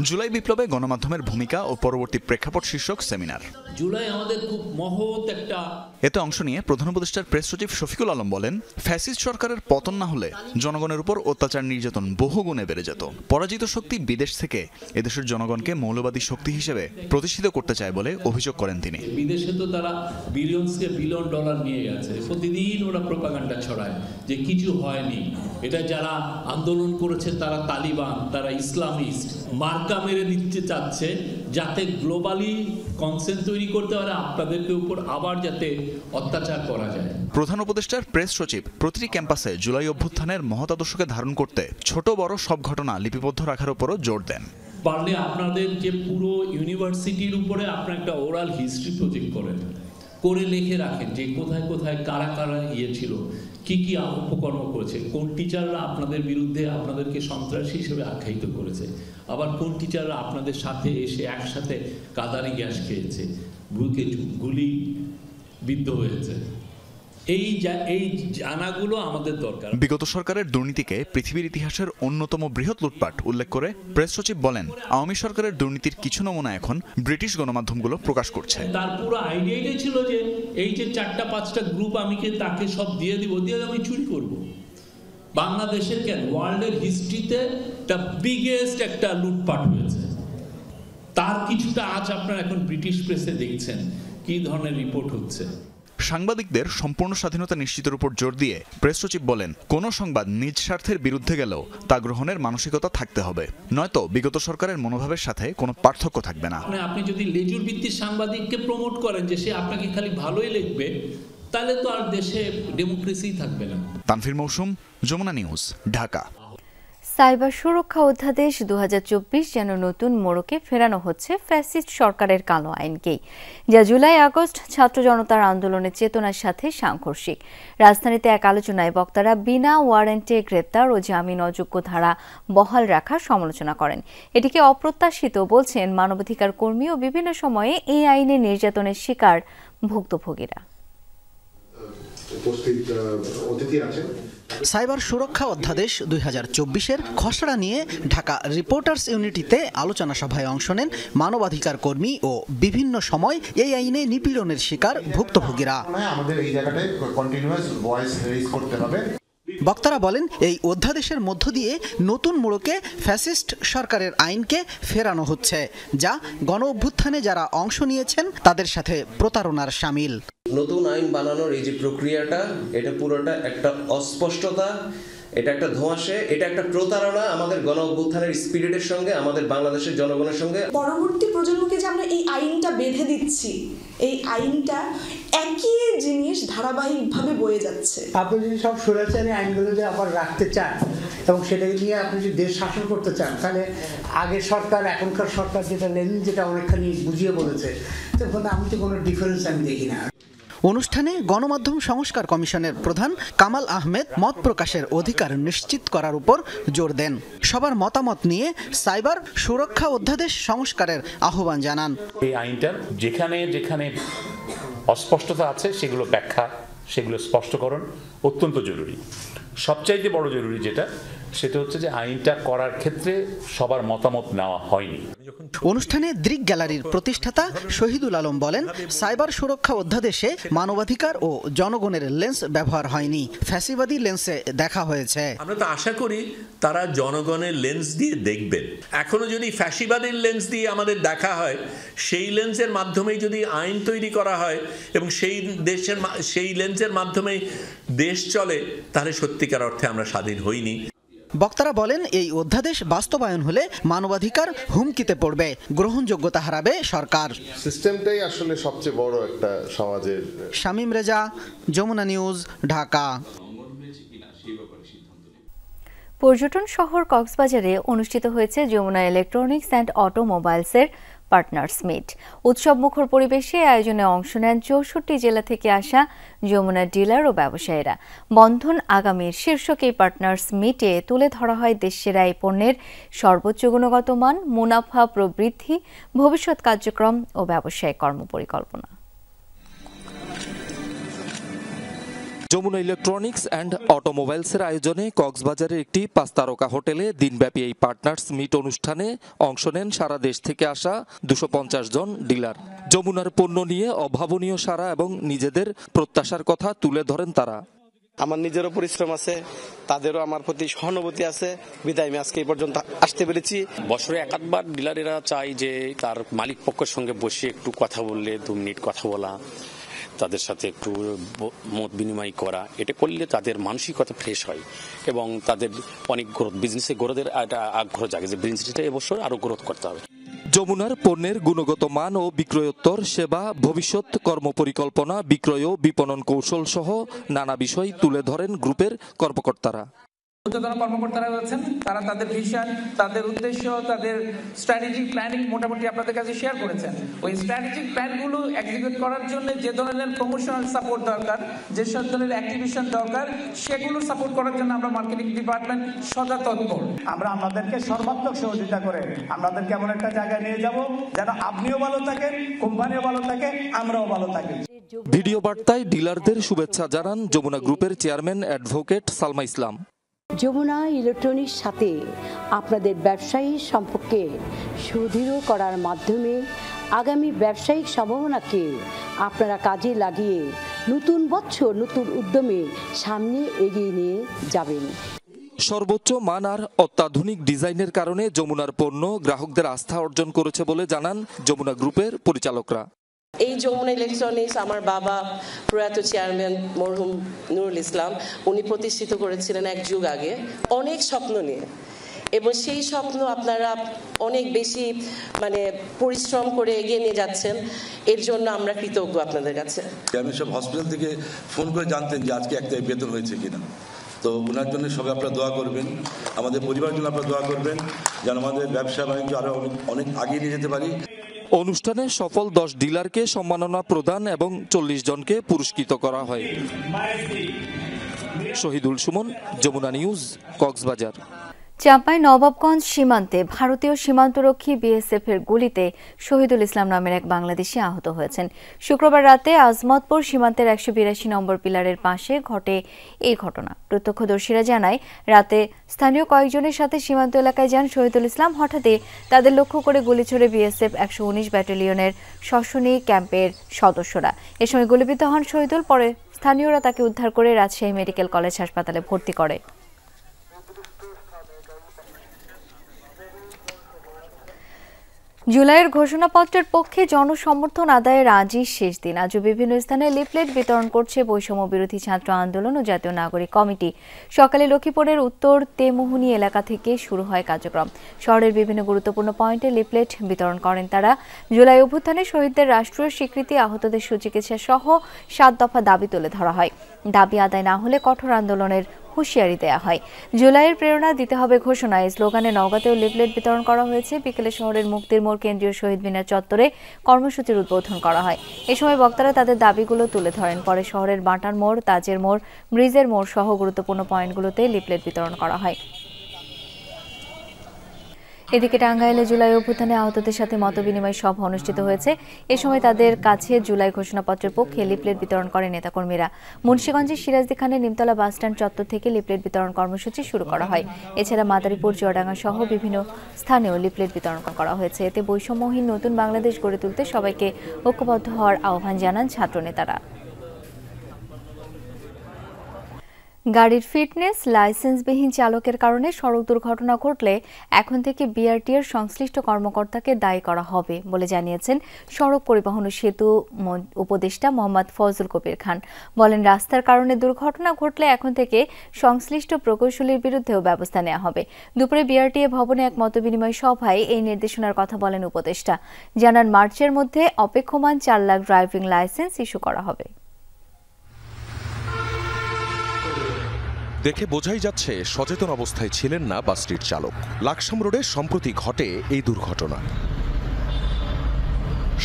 জুলাই বিপ্লবে গণমাধ্যমের ভূমিকা ও পরবর্তী প্রেক্ষাপট শীর্ষক সেমিনার। জুলাই আমাদের খুব মহৎ একটা। এতে অংশ নিয়ে প্রধান উপদেষ্টার প্রেস সচিব শফিকুল আলম বলেন, ফ্যাসিস্ট সরকারের পতন না হলে জনগণের উপর অত্যাচার নির্যাতন বহুগুণে বেড়ে যেত। পরাজিত শক্তি বিদেশ থেকে এদেশের জনগণকে মৌলবাদী শক্তি হিসেবে প্রতিষ্ঠিত করতে চায় বলে অভিযোগ করেন তিনি। বিদেশে তো তারা বিলিয়ন ডলার নিয়ে গেছে, প্রতিদিন ওরা প্রোপাগান্ডা ছড়ায় যে কিছু হয়নি। এটা যারা আন্দোলন করেছে তারা তালিবান, তারা ইসলামিস্ট, মার্কা মেরে দিতে চাচ্ছে যাতে গ্লোবালি কনসেন্ট তৈরি করতে পারে আপনাদেরকে উপর আবার যাতে অত্যাচার করা যায়। প্রধান উপদেষ্টার প্রেস সচিব প্রতিটি ক্যাম্পাসে জুলাই অভ্যুত্থানের মহৎ আদর্শকে ধারণ করতে ছোট বড় সব ঘটনা লিপিবদ্ধ রাখার উপরও জোর দেন। পারলে আপনাদের যে পুরো ইউনিভার্সিটির উপরে আপনারা একটা ওরাল হিস্ট্রি প্রজেক্ট করে লিখে রাখেন যে কোথায় কোথায় কারা কারা ছিল, কি কি অপকর্ম করেছে, কোন টিচাররা আপনাদের বিরুদ্ধে আপনাদেরকে সন্ত্রাসী হিসেবে আখ্যায়িত করেছে, আবার কোন টিচাররা আপনাদের সাথে এসে একসাথে কাঁদানি গ্যাস খেয়েছে, বুকে গুলি বিদ্ধ হয়েছে। এই জানাগুলো আমাদের দরকার। বিগত সরকারের দুর্নীতিকে পৃথিবীর ইতিহাসের অন্যতম বৃহৎ লুটপাট উল্লেখ করে প্রেস সচিব বলেন, আওয়ামী সরকারের দুর্নীতির কিছু নমুনা এখন ব্রিটিশ গণমাধ্যমগুলো প্রকাশ করছে। তার পুরো আইডিয়াটাই ছিল যে এই যে 4-5টা গ্রুপ আমি তাকে সব দিয়ে দিব, দিয়ে আমি চুরি করব। বাংলাদেশের কেন ওয়ার্ল্ডের হিস্ট্রিতে দ্য বিগেস্ট একটা লুটপাট হয়েছে, তার কিছুটা আজ আপনারা এখন ব্রিটিশ প্রেসে দেখছেন কি ধরনের রিপোর্ট হচ্ছে। সাংবাদিকদের সম্পূর্ণ স্বাধীনতা নিশ্চিতের উপর জোর দিয়ে প্রেস সচিব বলেন, কোনো সংবাদ নিজ স্বার্থের বিরুদ্ধে গেলেও তা গ্রহণের মানসিকতা থাকতে হবে, নয়তো বিগত সরকারের মনোভাবের সাথে কোনো পার্থক্য থাকবে না। আপনি যদি লেজুর ভিত্তিক সাংবাদিককে প্রমোট করেন যে সে আপনাকে খালি ভালোই লিখবে, তাহলে তো আর দেশে ডেমোক্রেসি থাকবে না। তানভীর মৌসুম, যমুনা নিউজ, ঢাকা। সাইবার সুরক্ষা অধ্যাদেশ 2024 যেন নতুন মোড়কে ফেরানো হচ্ছে ফ্যাসিস্ট সরকারের কালো আইনকেই, যা জুলাই আগস্ট ছাত্র জনতার আন্দোলনের চেতনার সাথে সাংঘর্ষিক। রাজধানীতে এক আলোচনায় বক্তারা বিনা ওয়ারেন্টে গ্রেপ্তার ও জামিন অযোগ্য ধারা বহাল রাখার সমালোচনা করেন। এটিকে অপ্রত্যাশিত বলছেন মানবাধিকার কর্মী ও বিভিন্ন সময়ে এই আইনে নির্যাতনের শিকার ভুক্তভোগীরা। সাইবার সুরক্ষা অধ্যাদেশ 2024-এর খসড়া নিয়ে ঢাকা রিপোর্টার্স ইউনিটিতে আলোচনা সভায় অংশ নেন মানবাধিকার কর্মী ও বিভিন্ন সময় এই আইনে নিপীড়নের শিকার ভুক্তভোগীরা। আমাদের এই জায়গাটায় কন্টিনিউয়াস ভয়েস রেজ করতে হবে। বক্তারা বলেন, এই অধ্যাদেশের মধ্য দিয়ে নতুন মোড়কে ফ্যাসিস্ট সরকারের আইনকে ফেরানো হচ্ছে, যা গণ অভ্যুত্থানে যারা অংশ নিয়েছেন তাদের সাথে প্রতারণার শামিল। নতুন আইন বানানোর এই যে প্রক্রিয়াটা, এটা পুরোটা একটা অস্পষ্টতা, এটা একটা ধোঁয়াশে, এটা একটা প্রতারণা আমাদের গণ অভ্যুত্থানের স্পিরিটের সঙ্গে, আমাদের বাংলাদেশের জনগণের সঙ্গে। পরবর্তী প্রজন্মকে যে আমরা এই আইনটা বেঁধে দিচ্ছি, এই আইনটা একই জিনিস ধারাবাহিকভাবে বয়ে যাচ্ছে। আপনি যদি সব স্বৈরাচারী আইনগুলো যে আবার রাখতে চান এবং সেটাকে নিয়ে আপনি যদি দেশ শাসন করতে চান, তাহলে আগের সরকার এখনকার সরকার যেটা লেনিন যেটা অনেকখানি বুঝিয়ে বলেছে, তখন আমি তো কোনো ডিফারেন্স আমি দেখি না। অনুষ্ঠানে গণমাধ্যম সংস্কার কমিশনের প্রধান কামাল আহমেদ মত প্রকাশের অধিকার নিশ্চিত করার উপর জোর দেন। সবার মতামত নিয়ে সাইবার সুরক্ষা অধ্যাদেশ সংস্কারের আহ্বান জানান। এই আইনটার যেখানে যেখানে অস্পষ্টতা আছে সেগুলো ব্যাখ্যা, সেগুলো স্পষ্টকরণ অত্যন্ত জরুরি। সবচাইতে বড় জরুরি সেটা হচ্ছে যে আইনটা করার ক্ষেত্রে সবার মতামত নেওয়া হয়নি। অনুষ্ঠানে দৃক গ্যালারির প্রতিষ্ঠাতা শহীদুল আলম বলেন, সাইবার সুরক্ষা অধ্যাদেশে মানবাধিকার ও জনগণের লেন্স ব্যবহার হয়নি, ফ্যাসিবাদী লেন্সে দেখা হয়েছে। আমরা তো আশা করি তারা জনগণের লেন্স দিয়ে দেখবেন। এখনো যদি ফ্যাসিবাদের লেন্স দিয়ে আমাদের দেখা হয়, সেই লেন্সের মাধ্যমেই যদি আইন তৈরি করা হয় এবং সেই লেন্সের মাধ্যমেই দেশ চলে, তাহলে সত্যিকার অর্থে আমরা স্বাধীন হইনি। বক্তারা বলেন, এই অধ্যাদেশ বাস্তবায়ন হলে মানবাধিকার হুমকিতে পড়বে, গ্রহণযোগ্যতা হারাবে সরকার। সিস্টেমটাই আসলে সবচেয়ে বড় একটা সমাজের। শামীম রেজা, যমুনা নিউজ, ঢাকা। পর্যটন শহর কক্সবাজারে অনুষ্ঠিত হয়েছে যমুনা ইলেকট্রনিক্স অ্যান্ড অটোমোবাইলসের পার্টনার্স মিট। উৎসবমুখর পরিবেশে আয়োজনে অংশ নেন 64 জেলা থেকে আসা যমুনা ডিলার ও ব্যবসায়ীরা। বন্ধন আগামীর শীর্ষক এই পার্টনার্স মিটে তুলে ধরা হয় দেশসেরা এই পণ্যের সর্বোচ্চ গুণগত মান, মুনাফা প্রবৃদ্ধি, ভবিষ্যৎ কার্যক্রম ও ব্যবসায়িক কর্মপরিকল্পনা। যমুনা ইলেকট্রনিক্স অ্যান্ড অটোমোবাইলসের আয়োজনে কক্সবাজারের একটি 5 তারকা হোটেলে দিনব্যাপী এই পার্টনার্স মিট অনুষ্ঠানে অংশ নেন সারা দেশ থেকে আসা 250 জন ডিলার। যমুনার পণ্য নিয়ে অভাবনীয় সাড়া এবং নিজেদের প্রত্যাশার কথা তুলে ধরেন তারা। আমার নিজেরও পরিশ্রম আছে, তাদেরও আমার প্রতি সহানুভূতি আছে, বিদায় আমি আজকে এই পর্যন্ত আসতে পেরেছি। বছরে একাধবার ডিলারেরা চাই যে তার মালিক পক্ষের সঙ্গে বসে একটু কথা বললে, 2 মিনিট কথা বলা, তাদের সাথে একটু মত বিনিময় করা, এটা করলে তাদের মানসিকতা ফ্রেশ হয় এবং তাদের অনেক গ্রোথ, বিজনেসে গ্রোথের একটা আগ্রহ জাগে যে বিজনেসটা এবছর আরো গ্রোথ করতে হবে। যমুনার পণ্যের গুণগত মান ও বিক্রয়োত্তর সেবা, ভবিষ্যৎ কর্মপরিকল্পনা, বিক্রয় ও বিপণন কৌশল সহ নানা বিষয় তুলে ধরেন গ্রুপের কর্মকর্তারা। ঊর্ধ্বতন কর্মকর্তারা রয়েছেন, তারা তাদের ভিশন, তাদের উদ্দেশ্য, তাদের স্ট্র্যাটেজিক প্ল্যানিং মোটামুটি আপনাদের কাছে শেয়ার করেছেন। ওই স্ট্র্যাটেজিক প্ল্যানগুলো এক্সিকিউট করার জন্য যে ধরনের প্রমোশনাল সাপোর্ট দরকার, যে সব ধরনের অ্যাক্টিভিশন দরকার, সেগুলো সাপোর্ট করার জন্য আমরা মার্কেটিং ডিপার্টমেন্ট সদা তৎপর। আমরা আপনাদেরকে সর্বাত্মক সহযোগিতা করে আপনাদেরকে এমন একটা জায়গায় নিয়ে যাব যেন আপনিও ভালো থাকেন, কোম্পানিও ভালো থাকে, আমরাও ভালো থাকি। ভিডিও বার্তায় ডিলারদের শুভেচ্ছা জানান যমুনা গ্রুপের চেয়ারম্যান অ্যাডভোকেট সালমা ইসলাম। যমুনা ইলেকট্রনিক্স সাথে আপনাদের ব্যবসায়ী সম্পর্কে সুদৃঢ় করার মাধ্যমে আগামী ব্যবসায়িক সম্ভাবনাকে আপনারা কাজে লাগিয়ে নতুন বছর নতুন উদ্যমে সামনে এগিয়ে নিয়ে যাবেন। সর্বোচ্চ মান আর অত্যাধুনিক ডিজাইনের কারণে যমুনার পণ্য গ্রাহকদের আস্থা অর্জন করেছে বলে জানান যমুনা গ্রুপের পরিচালকরা। এই যমুনা ইলেকট্রনিক্স আমার বাবা প্রয়াত চেয়ারম্যান মরহুম নুরুল ইসলাম উনি প্রতিষ্ঠিত করেছিলেন এক যুগ আগে অনেক স্বপ্ন নিয়ে, এবং সেই স্বপ্ন আপনারা অনেক বেশি পরিশ্রম করে এগিয়ে নিয়ে যাচ্ছেন, এর জন্য আমরা কৃতজ্ঞ আপনাদের কাছে। আমি সব হসপিটাল থেকে ফোন করে জানতেন যে আজকে একটা বেতন হয়েছে কিনা, তো ওনার জন্য সবাই আপনারা দোয়া করবেন, আমাদের পরিবারের জন্য আপনারা দোয়া করবেন যেন আমাদের ব্যবসা বাণিজ্য আরো অনেক আগিয়ে নিয়ে যেতে পারি। অনুষ্ঠানে সফল 10 ডিলারকে সম্মাননা প্রদান এবং 40 জনকে পুরস্কৃত করা হয়। শহীদুল সুমন, যমুনা নিউজ, কক্সবাজার। চাঁপাই নবাবগঞ্জ সীমান্তে ভারতীয় সীমান্তরক্ষী বিএসএফ এর গুলিতে শহীদুল ইসলাম নামের এক বাংলাদেশি আহত হয়েছেন। শুক্রবার রাতে আজমতপুর সীমান্তের 182 নম্বর পিলারের পাশে ঘটে এই ঘটনা। প্রত্যক্ষদর্শীরা জানায়, রাতে স্থানীয় কয়েকজনের সাথে সীমান্ত এলাকায় যান শহীদুল ইসলাম। হঠাৎই তাদের লক্ষ্য করে গুলি ছোড়ে বিএসএফ 119 ব্যাটালিয়নের শশনী ক্যাম্পের সদস্যরা। এ সময় গুলিবিদ্ধ হন শহীদুল। পরে স্থানীয়রা তাকে উদ্ধার করে রাজশাহী মেডিকেল কলেজ হাসপাতালে ভর্তি করে। জুলাইয়ের ঘোষণাপত্রের পক্ষে জনসমর্থন আদায়ের আজই শেষ দিন। আজও বিভিন্ন স্থানে লিফলেট বিতরণ করছে বৈষম্য বিরোধী ছাত্র আন্দোলন ও জাতীয় নাগরিক কমিটি। সকালে লক্ষ্মীপুরের উত্তর তেমোহনী এলাকা থেকে শুরু হয় কার্যক্রম। শহরের বিভিন্ন গুরুত্বপূর্ণ পয়েন্টে লিফলেট বিতরণ করেন তারা। জুলাই অভ্যুত্থানে শহীদদের রাষ্ট্রীয় স্বীকৃতি, আহতদের সুচিকিৎসা সহ 7 দফা দাবি তুলে ধরা হয়। দাবি আদায় না হলে কঠোর আন্দোলনের হুঁশিয়ারি দেয়া হয়। জুলাইয়ের প্রেরণা দিতে হবে ঘোষণায় স্লোগানে নওগাঁতেও লিফলেট বিতরণ করা হয়েছে। বিকেলে শহরের মুক্তির মোড় কেন্দ্রীয় শহীদ মিনার চত্বরে কর্মসূচির উদ্বোধন করা হয়। এ সময় বক্তারা তাদের দাবিগুলো তুলে ধরেন। পরে শহরের বাটার মোড়, তাজের মোড়, ব্রিজের মোড় সহ গুরুত্বপূর্ণ পয়েন্টগুলোতে লিফলেট বিতরণ করা হয়। এদিকে টাঙ্গাইলে জুলাই অভ্যুত্থানে আহতদের সাথে মতবিনিময় সভা অনুষ্ঠিত হয়েছে। এ সময় তাদের কাছে জুলাই ঘোষণাপত্রের পক্ষে লিফলেট বিতরণ করেন নেতাকর্মীরা। মুন্সিগঞ্জের সিরাজদি খানের নিমতলা বাসস্ট্যান্ড চত্বর থেকে লিফলেট বিতরণ কর্মসূচি শুরু করা হয়। এছাড়া মাদারীপুর, চুয়াডাঙ্গা সহ বিভিন্ন স্থানেও লিফলেট বিতরণ করা হয়েছে। এতে বৈষম্যহীন নতুন বাংলাদেশ গড়ে তুলতে সবাইকে ঐক্যবদ্ধ হওয়ার আহ্বান জানান ছাত্রনেতারা। গাড়ির ফিটনেস লাইসেন্সবিহীন চালকের কারণে সড়ক দুর্ঘটনা ঘটলে এখন থেকে বিআরটি এর সংশ্লিষ্ট কর্মকর্তাকে দায়ী করা হবে বলে জানিয়েছেন সড়ক পরিবহন ও সেতু উপদেষ্টা মোহাম্মদ ফজল কবির খান। বলেন, রাস্তার কারণে দুর্ঘটনা ঘটলে এখন থেকে সংশ্লিষ্ট প্রকৌশলীর বিরুদ্ধেও ব্যবস্থা নেওয়া হবে। দুপুরে বিআরটিএ ভবনে এক মতবিনিময় সভায় এই নির্দেশনার কথা বলেন উপদেষ্টা। জানান, মার্চের মধ্যে অপেক্ষমান 4 লাখ ড্রাইভিং লাইসেন্স ইস্যু করা হবে। দেখে বোঝাই যাচ্ছে সচেতন অবস্থায় ছিলেন না বাসটির চালক। লাকসাম রোডে সম্প্রতি ঘটে এই দুর্ঘটনা।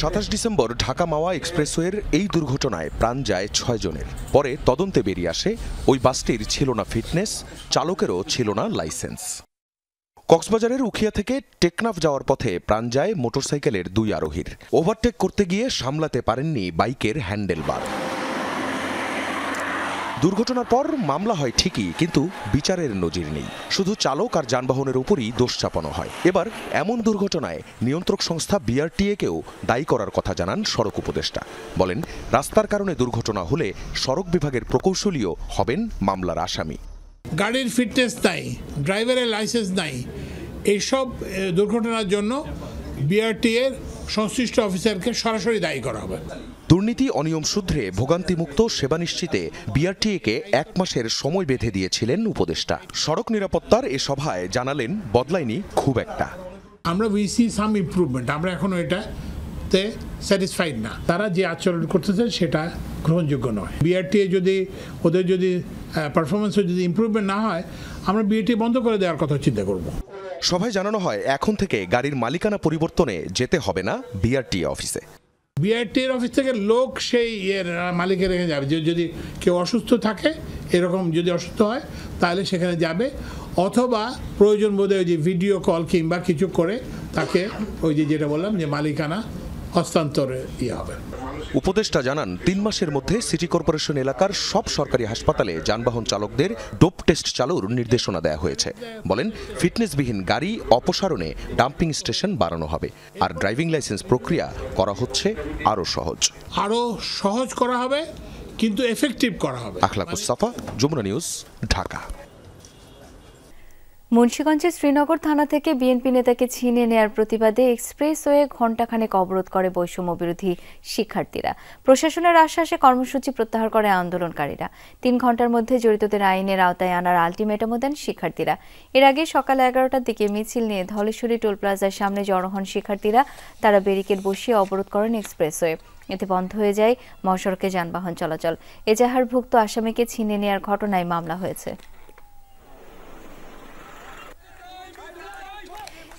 27 ডিসেম্বর ঢাকা মাওয়া এক্সপ্রেসওয়ের এই দুর্ঘটনায় প্রাণ যায় 6 জনের। পরে তদন্তে বেরিয়ে আসে ওই বাসটির ছিল না ফিটনেস, চালকেরও ছিল না লাইসেন্স। কক্সবাজারের উখিয়া থেকে টেকনাফ যাওয়ার পথে প্রাণ যায় মোটরসাইকেলের 2 আরোহীর। ওভারটেক করতে গিয়ে সামলাতে পারেননি বাইকের হ্যান্ডেলবার। দুর্ঘটনার পর মামলা হয় ঠিকই, কিন্তু বিচারের নজির নেই। শুধু চালক আর যানবাহনের উপরই দোষ চাপানো হয়। এবার এমন দুর্ঘটনায় নিয়ন্ত্রক সংস্থা বিআরটিএকেও দায়ী করার কথা জানান সড়ক উপদেষ্টা। বলেন, রাস্তার কারণে দুর্ঘটনা হলে সড়ক বিভাগের প্রকৌশলীও হবেন মামলার আসামি। গাড়ির ফিটনেস নাই, ড্রাইভারের লাইসেন্স নাই, এইসব দুর্ঘটনার জন্য বিআরটিএর সংশ্লিষ্ট অফিসারকে সরাসরি দায়ী করা হবে। দুর্নীতি অনিয়ম শুধরে ভোগান্তিমুক্ত সেবা নিশ্চিতে বিআরটিএকে 1 মাসের সময় বেঁধে দিয়েছিলেন উপদেষ্টা। সড়ক নিরাপত্তার এ সভায় জানালেন, বদলায়নি খুব একটা। আমরা উই সি সাম ইমপ্রুভমেন্ট, আমরা এখনো এটাতে স্যাটিসফাইড না। তারা যে আচরণ করতেছে সেটা গ্রহণযোগ্য নয়। বিআরটিএ যদি ওদের যদি পারফরমেন্সে যদি ইমপ্রুভমেন্ট না হয়, আমরা বিআরটিএ বন্ধ করে দেওয়ার কথা চিন্তা করব। সভায় জানানো হয়, এখন থেকে গাড়ির মালিকানা পরিবর্তনে যেতে হবে না বিআরটিএ অফিসে। বিআরটিএর অফিস থেকে লোক সেই মালিকের রেখে যাবে। যদি কেউ অসুস্থ থাকে, এরকম যদি অসুস্থ হয় তাহলে সেখানে যাবে, অথবা প্রয়োজন বোধে ওই যে ভিডিও কল কিংবা কিছু করে তাকে ওই যেটা বললাম যে মালিকানা হস্তান্তরে হবে। উপদেষ্টা জানান, 3 মাসের মধ্যে সিটি কর্পোরেশন এলাকার সব সরকারি হাসপাতালে যানবাহন চালকদের ডোপ টেস্ট চালুর নির্দেশনা দেওয়া হয়েছে। বলেন, ফিটনেসবিহীন গাড়ি অপসারণে ডাম্পিং স্টেশন বাড়ানো হবে, আর ড্রাইভিং লাইসেন্স প্রক্রিয়া করা হচ্ছে আরও সহজ করা হবে, কিন্তু এফেক্টিভ করা হবে। আখলাকুস সাফা, যমুনা নিউজ, ঢাকা। মুন্সিগঞ্জের শ্রীনগর থানা থেকে বিএনপি নেতাকে ছিনিয়ে নেয়ার প্রতিবাদে এক্সপ্রেসওয়ে ঘণ্টাখানেক অবরোধ করে বৈষম্য বিরোধী শিক্ষার্থীরা। প্রশাসনের আশ্বাসে কর্মসূচি প্রত্যাহার করে আন্দোলনকারীরা। ৩ ঘণ্টার মধ্যে জড়িতদের আইনের আওতায় আনার আলটিমেটামও দেন শিক্ষার্থীরা। এর আগে সকাল 11টার দিকে মিছিল নিয়ে ধলেশ্বরী টোল প্লাজার সামনে জড়ো হন শিক্ষার্থীরা। তারা ব্যারিকেড বসিয়ে অবরোধ করেন এক্সপ্রেসওয়ে। এতে বন্ধ হয়ে যায় মহাসড়কে যানবাহন চলাচল। এজাহারভুক্ত আসামিকে ছিনিয়ে নেয়ার ঘটনায় মামলা হয়েছে।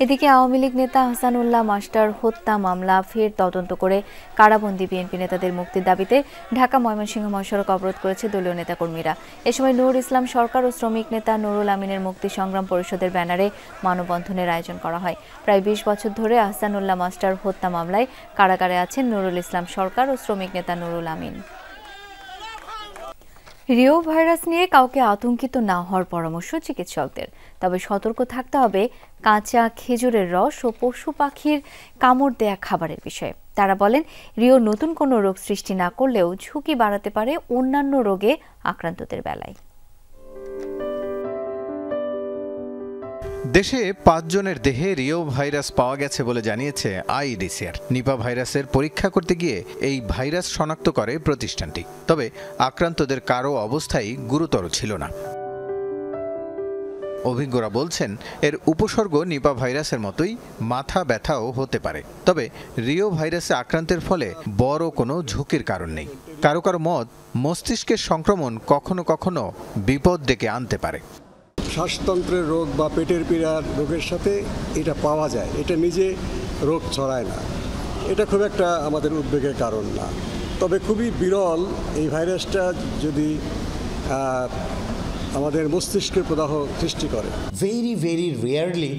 এদিকে আওয়ামী লীগ নেতা হাসানুল্লাহ মাস্টার হত্যা মামলা ফের তদন্ত করে কারাবন্দী বিএনপি নেতাদের মুক্তির দাবিতে ঢাকা ময়মনসিংহ মহাসড়ক অবরোধ করেছে দলীয় নেতাকর্মীরা। এ সময় নুরুল ইসলাম সরকার ও শ্রমিক নেতা নুরুল আমিনের মুক্তি সংগ্রাম পরিষদের ব্যানারে মানববন্ধনের আয়োজন করা হয়। প্রায় 20 বছর ধরে হাসানুল্লাহ মাস্টার হত্যা মামলায় কারাগারে আছেন নুরুল ইসলাম সরকার ও শ্রমিক নেতা নুরুল আমিন। রিও ভাইরাস নিয়ে কাউকে আতঙ্কিত না হওয়ার পরামর্শ চিকিৎসকদের, তবে সতর্ক থাকতে হবে কাঁচা খেজুরের রস ও পশু পাখির কামড় দেয়া খাবারের বিষয়ে। তারা বলেন, রিও নতুন কোনো রোগ সৃষ্টি না করলেও ঝুঁকি বাড়াতে পারে অন্যান্য রোগে আক্রান্তদের বেলায়। দেশে 5 জনের দেহে রিও ভাইরাস পাওয়া গেছে বলে জানিয়েছে আইইডিসিআর। নিপা ভাইরাসের পরীক্ষা করতে গিয়ে এই ভাইরাস শনাক্ত করে প্রতিষ্ঠানটি, তবে আক্রান্তদের কারো অবস্থাই গুরুতর ছিল না। অভিজ্ঞরা বলছেন, এর উপসর্গ নিপা ভাইরাসের মতোই মাথা ব্যথাও হতে পারে, তবে রিও ভাইরাসে আক্রান্তের ফলে বড় কোনো ঝুঁকির কারণ নেই। কারো কারো মত, মস্তিষ্কের সংক্রমণ কখনো কখনো বিপদ ডেকে আনতে পারে। শ্বাসতন্ত্রের রোগ বা পেটের পীড়ার রোগের সাথে এটা পাওয়া যায়, এটা নিজে রোগ ছড়ায় না, এটা খুব একটা আমাদের উদ্বেগের কারণ না। তবে খুবই বিরল এই ভাইরাসটা যদি আমাদের মস্তিষ্কের প্রদাহ সৃষ্টি করে। ভেরি রেয়ারলি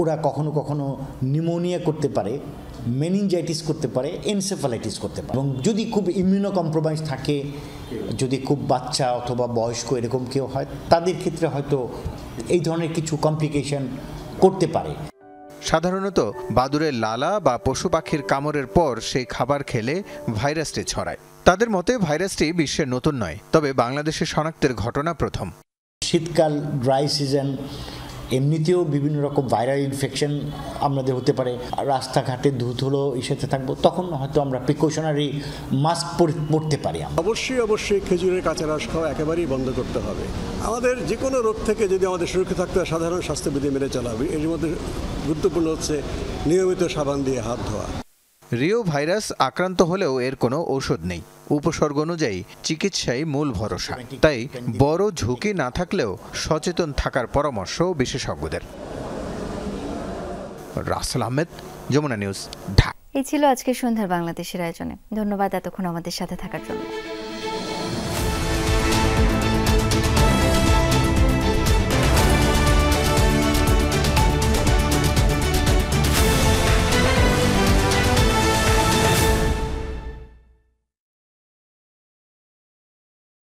ওরা কখনো কখনো নিউমোনিয়া করতে পারে, মেনিনজাইটিস করতে পারে, এনসেফালাইটিস করতে পারে। এবং যদি খুব ইমিউনো কম্প্রোমাইজ থাকে, যদি খুব বাচ্চা অথবা বয়স্ক এরকম কেউ হয়, তাদের ক্ষেত্রে হয়তো এই ধরনের কিছু কমপ্লিকেশন করতে পারে। সাধারণত বাদুড়ের লালা বা পশু পাখির কামড়ের পর সেই খাবার খেলে ভাইরাসটি ছড়ায়। তাদের মতে ভাইরাসটি বিশ্বের নতুন নয়, তবে বাংলাদেশে শনাক্তের ঘটনা প্রথম। শীতকাল, ড্রাই সিজন, এমনিতেও বিভিন্ন রকম ভাইরাল ইনফেকশন আমাদের হতে পারে। রাস্তাঘাটে ধুলো ইসেতে থাকবো, তখন হয়তো আমরা প্রিকশনারি মাস্ক পরতে পারি। অবশ্যই খেজুরের কাঁচা রস খাওয়া একেবারেই বন্ধ করতে হবে। আমাদের যে কোনো রোগ থেকে যদি আমাদের সুরক্ষিত থাকতে হয়, সাধারণ স্বাস্থ্যবিধি মেনে চলা হবে। এর মধ্যে গুরুত্বপূর্ণ হচ্ছে নিয়মিত সাবান দিয়ে হাত ধোয়া। রিও ভাইরাস আক্রান্ত হলেও এর কোনো ঔষধ নেই। উপসর্গ অনুযায়ী চিকিৎসাই মূল ভরসা, তাই বড় ঝুঁকি না থাকলেও সচেতন থাকার পরামর্শ বিশেষজ্ঞদের। রাসেল আহমেদ, যমুনা নিউজ, ঢাকা। এই ছিল আজকে সন্ধ্যার বাংলাদেশের আয়োজনে। ধন্যবাদ এতক্ষণ আমাদের সাথে থাকার জন্য।